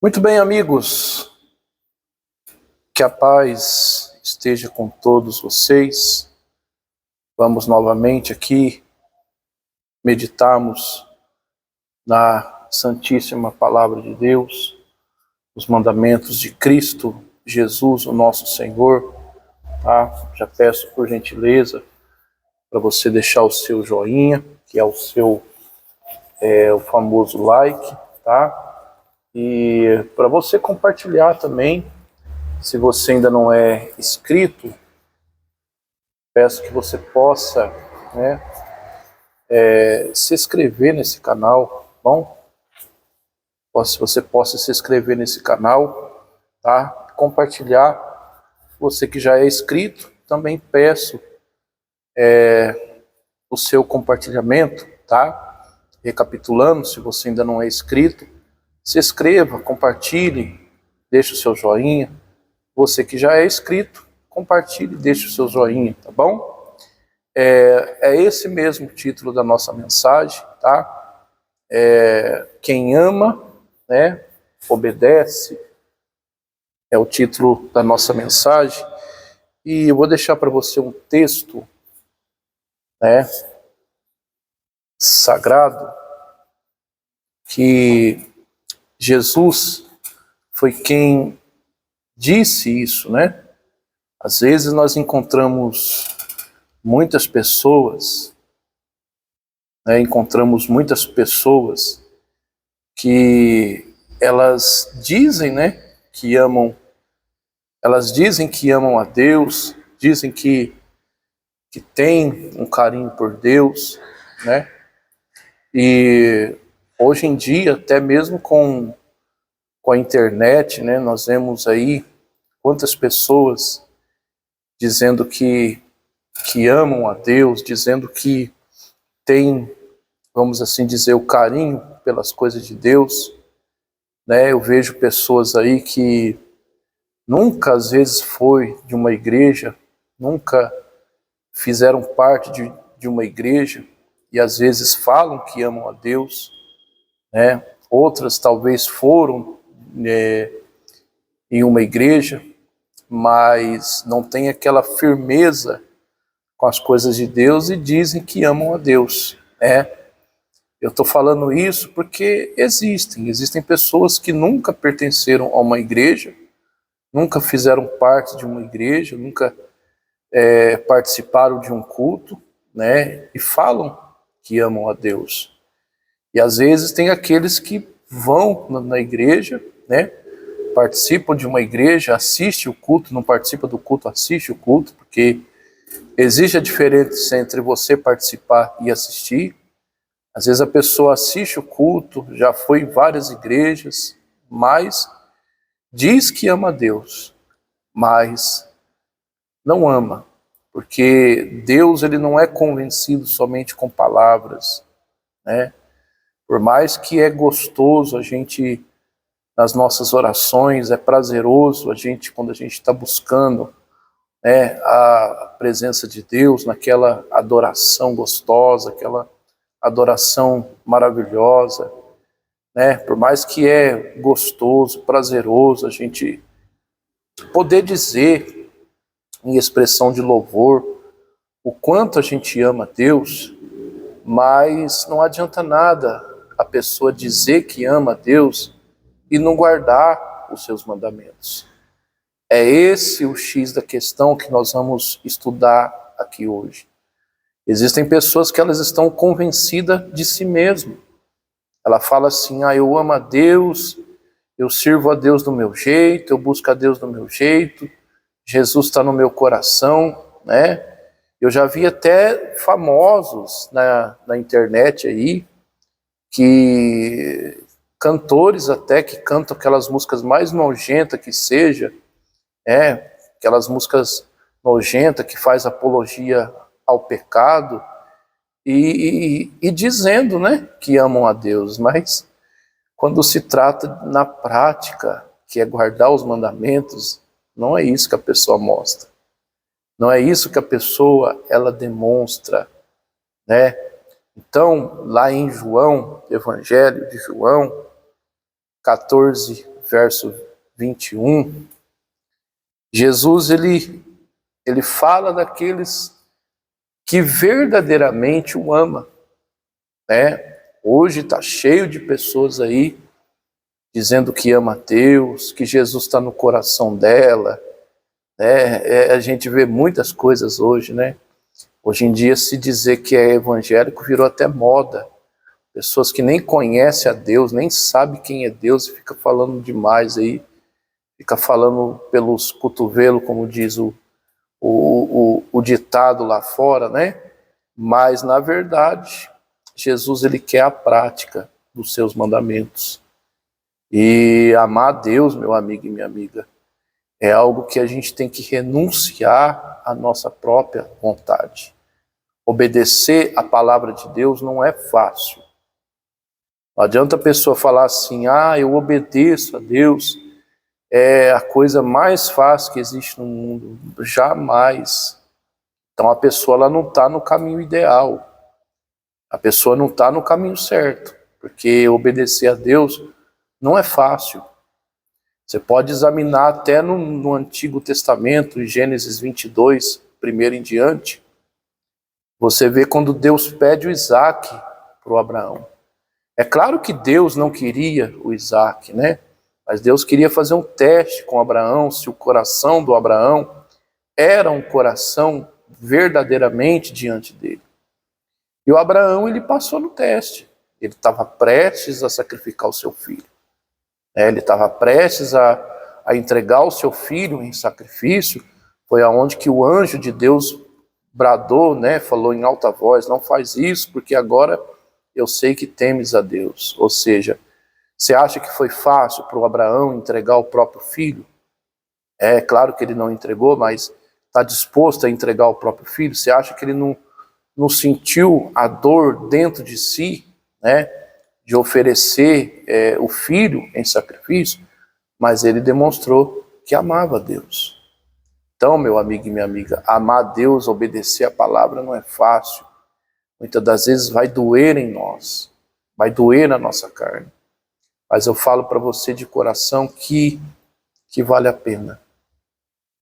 Muito bem, amigos, que a paz esteja com todos vocês. Vamos novamente aqui meditarmos na Santíssima Palavra de Deus, os mandamentos de Cristo Jesus, o nosso Senhor. Tá? Já peço por gentileza para você deixar o seu joinha, que é o famoso like, tá? E para você compartilhar também. Se você ainda não é inscrito, peço que você possa, se inscrever nesse canal, bom? Se você possa se inscrever nesse canal, tá? Compartilhar. Você que já é inscrito, também peço o seu compartilhamento, tá? Recapitulando, se você ainda não é inscrito, se inscreva, compartilhe, deixe o seu joinha. Você que já é inscrito, compartilhe e deixe o seu joinha, tá bom? É esse mesmo o título da nossa mensagem, tá? Quem ama, obedece, é o título da nossa mensagem. E eu vou deixar para você um texto, sagrado, que Jesus foi quem disse isso, né? Às vezes nós encontramos muitas pessoas, que elas dizem, que amam, elas dizem que amam a Deus, dizem que têm um carinho por Deus, né? E hoje em dia, até mesmo com a internet, né, nós vemos aí quantas pessoas dizendo que amam a Deus, dizendo que têm, vamos assim dizer, o carinho pelas coisas de Deus, né? Eu vejo pessoas aí que nunca, às vezes, foi de uma igreja, nunca fizeram parte de uma igreja, e às vezes falam que amam a Deus, né? Outras talvez foram em uma igreja, mas não tem aquela firmeza com as coisas de Deus e dizem que amam a Deus, né? Eu estou falando isso porque existem pessoas que nunca pertenceram a uma igreja, nunca fizeram parte de uma igreja, nunca participaram de um culto, né? E falam que amam a Deus. E às vezes tem aqueles que vão na igreja, né? Participam de uma igreja, assistem o culto, não participa do culto, assiste o culto, porque existe a diferença entre você participar e assistir. Às vezes a pessoa assiste o culto, já foi em várias igrejas, mas diz que ama a Deus, mas não ama, porque Deus ele não é convencido somente com palavras, né? Por mais que é gostoso a gente, nas nossas orações, é prazeroso a gente, quando a gente está buscando a presença de Deus, naquela adoração gostosa, aquela adoração maravilhosa, né? Por mais que é gostoso, prazeroso a gente poder dizer em expressão de louvor o quanto a gente ama Deus, mas não adianta nada a pessoa dizer que ama Deus e não guardar os seus mandamentos. É esse o X da questão que nós vamos estudar aqui hoje. Existem pessoas que elas estão convencidas de si mesmas. Ela fala assim, eu amo a Deus, eu sirvo a Deus do meu jeito, eu busco a Deus do meu jeito, Jesus está no meu coração, né? Eu já vi até famosos na internet aí, que cantores até que cantam aquelas músicas mais nojentas que seja, aquelas músicas nojentas que faz apologia ao pecado, e dizendo, que amam a Deus, mas quando se trata na prática, que é guardar os mandamentos, não é isso que a pessoa mostra. Não é isso que a pessoa, ela demonstra, né? Então, lá em João, Evangelho de João, 14, verso 21, Jesus ele fala daqueles que verdadeiramente o ama, né? Hoje está cheio de pessoas aí dizendo que ama a Deus, que Jesus está no coração dela, né? A gente vê muitas coisas hoje, né? Hoje em dia, se dizer que é evangélico virou até moda. Pessoas que nem conhecem a Deus, nem sabem quem é Deus, e fica falando demais aí, fica falando pelos cotovelos, como diz o ditado lá fora, né? Mas, na verdade, Jesus ele quer a prática dos seus mandamentos. E amar a Deus, meu amigo e minha amiga, é algo que a gente tem que renunciar à nossa própria vontade. Obedecer a palavra de Deus não é fácil. Não adianta a pessoa falar assim, eu obedeço a Deus, é a coisa mais fácil que existe no mundo. Jamais. Então a pessoa ela não está no caminho ideal. A pessoa não está no caminho certo. Porque obedecer a Deus não é fácil. Você pode examinar até no Antigo Testamento, em Gênesis 22, primeiro em diante, você vê quando Deus pede o Isaac para o Abraão. É claro que Deus não queria o Isaac, né? Mas Deus queria fazer um teste com Abraão, se o coração do Abraão era um coração verdadeiramente diante dele. E o Abraão, ele passou no teste. Ele estava prestes a sacrificar o seu filho. Ele estava prestes a entregar o seu filho em sacrifício. Foi aonde que o anjo de Deus bradou, né? Falou em alta voz, não faz isso, porque agora eu sei que temes a Deus. Ou seja, você acha que foi fácil para o Abraão entregar o próprio filho? É claro que ele não entregou, mas está disposto a entregar o próprio filho? Você acha que ele não sentiu a dor dentro de si, né, de oferecer o filho em sacrifício? Mas ele demonstrou que amava a Deus. Então, meu amigo e minha amiga, amar a Deus, obedecer a palavra não é fácil. Muitas das vezes vai doer em nós, vai doer na nossa carne. Mas eu falo para você de coração que vale a pena,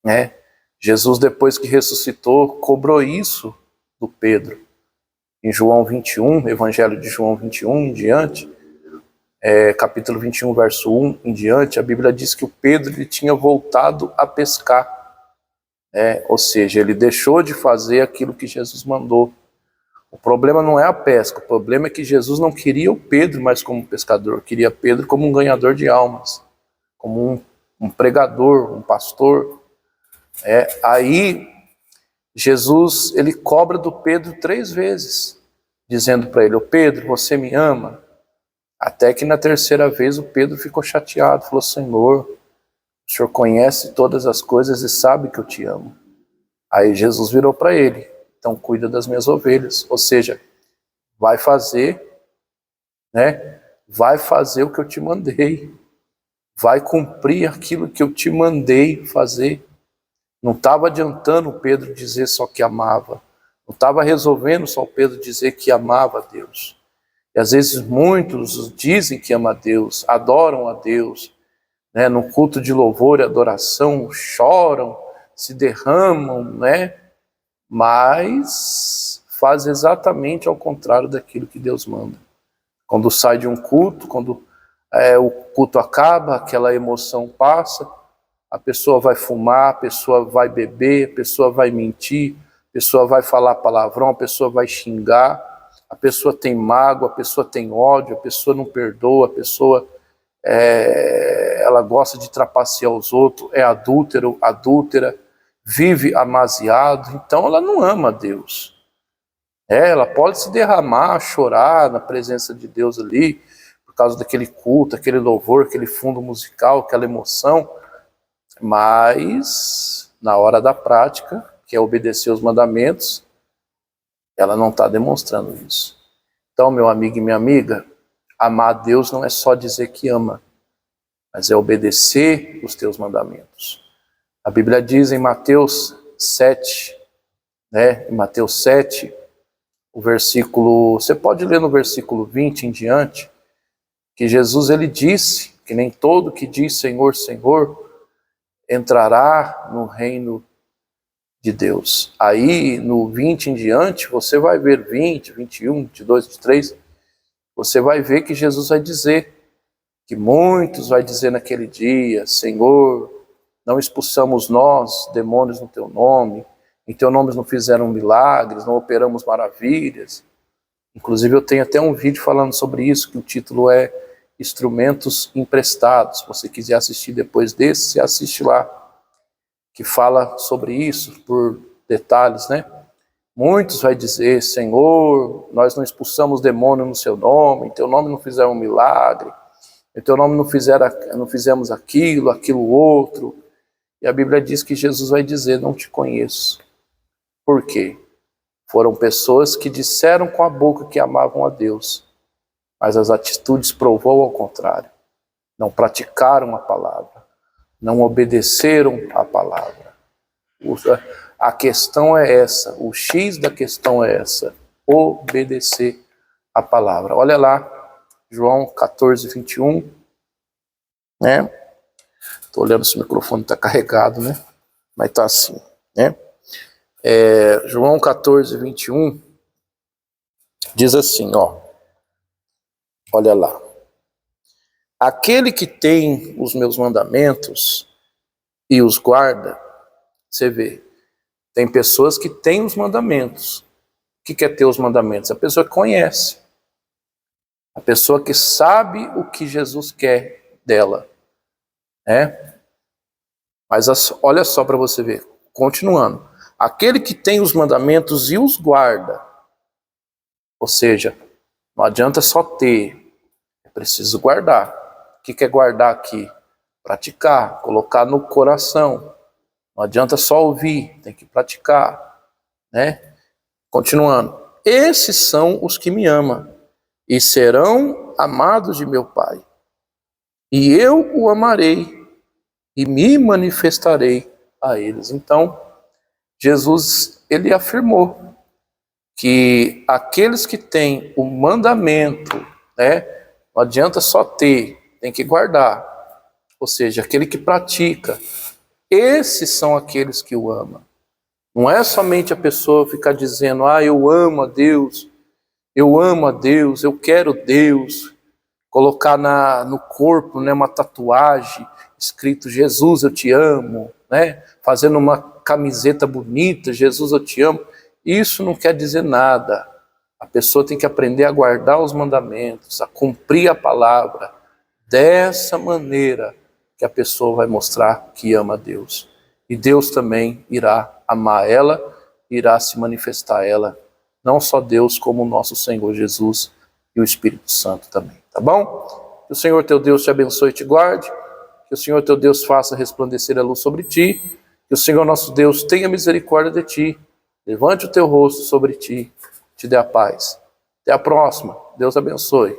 né? Jesus, depois que ressuscitou, cobrou isso do Pedro. Em João 21, Evangelho de João 21 em diante, capítulo 21, verso 1 em diante, a Bíblia diz que o Pedro ele tinha voltado a pescar. Ou seja, ele deixou de fazer aquilo que Jesus mandou. O problema não é a pesca, o problema é que Jesus não queria o Pedro mais como pescador, queria Pedro como um ganhador de almas, como um pregador, um pastor. Aí Jesus ele cobra do Pedro 3 vezes, dizendo para ele: Pedro, você me ama? Até que na terceira vez o Pedro ficou chateado, falou: Senhor, o Senhor conhece todas as coisas e sabe que eu te amo. Aí Jesus virou para ele: então cuida das minhas ovelhas. Ou seja, vai fazer, né? Vai fazer o que eu te mandei. Vai cumprir aquilo que eu te mandei fazer. Não estava adiantando o Pedro dizer só que amava. Não estava resolvendo só o Pedro dizer que amava a Deus. E às vezes muitos dizem que amam a Deus, adoram a Deus, né? No culto de louvor e adoração, choram, se derramam, né? Mas faz exatamente ao contrário daquilo que Deus manda. Quando sai de um culto, quando o culto acaba, aquela emoção passa, a pessoa vai fumar, a pessoa vai beber, a pessoa vai mentir, a pessoa vai falar palavrão, a pessoa vai xingar, a pessoa tem mágoa, a pessoa tem ódio, a pessoa não perdoa, a pessoa ela gosta de trapacear os outros, é adúltero, adúltera, vive amaziado, então ela não ama a Deus. Ela pode se derramar, chorar na presença de Deus ali, por causa daquele culto, aquele louvor, aquele fundo musical, aquela emoção, mas na hora da prática, que é obedecer os mandamentos, ela não está demonstrando isso. Então, meu amigo e minha amiga, amar a Deus não é só dizer que ama, mas é obedecer os teus mandamentos. A Bíblia diz em Mateus 7, né? Em Mateus 7, o versículo, você pode ler no versículo 20 em diante, que Jesus ele disse, que nem todo que diz Senhor, Senhor, entrará no reino de Deus. Aí, no 20 em diante, você vai ver 20, 21, 22, 23, você vai ver que Jesus vai dizer, que muitos vai dizer naquele dia, Senhor, não expulsamos nós demônios no teu nome, em teu nome não fizeram milagres, não operamos maravilhas. Inclusive eu tenho até um vídeo falando sobre isso, que o título é Instrumentos Emprestados. Se você quiser assistir depois desse, você assiste lá, que fala sobre isso por detalhes, né? Muitos vai dizer, Senhor, nós não expulsamos demônio no seu nome, em teu nome não fizeram um milagre, em teu nome não fizemos aquilo outro. E a Bíblia diz que Jesus vai dizer, não te conheço. Por quê? Foram pessoas que disseram com a boca que amavam a Deus, mas as atitudes provou ao contrário. Não praticaram a palavra, não obedeceram a palavra. A questão é essa, o X da questão é essa, obedecer a palavra. Olha lá, João 14, 21, né? Estou olhando se o microfone está carregado, né? Mas está assim, né? João 14, 21, diz assim, ó. Olha lá. Aquele que tem os meus mandamentos e os guarda, você vê, tem pessoas que têm os mandamentos. O que é ter os mandamentos? A pessoa que conhece. A pessoa que sabe o que Jesus quer dela. Né? Mas olha só para você ver, continuando. Aquele que tem os mandamentos e os guarda. Ou seja, não adianta só ter, é preciso guardar. O que é guardar aqui? Praticar, colocar no coração. Não adianta só ouvir, tem que praticar. Né? Continuando. Esses são os que me amam e serão amados de meu Pai. E eu o amarei e me manifestarei a eles. Então, Jesus, ele afirmou que aqueles que têm o mandamento, né, não adianta só ter, tem que guardar. Ou seja, aquele que pratica, esses são aqueles que o amam. Não é somente a pessoa ficar dizendo, eu amo a Deus, eu quero Deus, colocar no corpo, né, uma tatuagem escrito Jesus eu te amo, né, fazendo uma camiseta bonita, Jesus eu te amo. Isso não quer dizer nada. A pessoa tem que aprender a guardar os mandamentos, a cumprir a palavra. Dessa maneira que a pessoa vai mostrar que ama a Deus. E Deus também irá amar ela, irá se manifestar a ela. Não só Deus, como o nosso Senhor Jesus e o Espírito Santo também. Tá bom? Que o Senhor teu Deus te abençoe e te guarde. Que o Senhor teu Deus faça resplandecer a luz sobre ti. Que o Senhor nosso Deus tenha misericórdia de ti. Levante o teu rosto sobre ti. Te dê a paz. Até a próxima. Deus abençoe.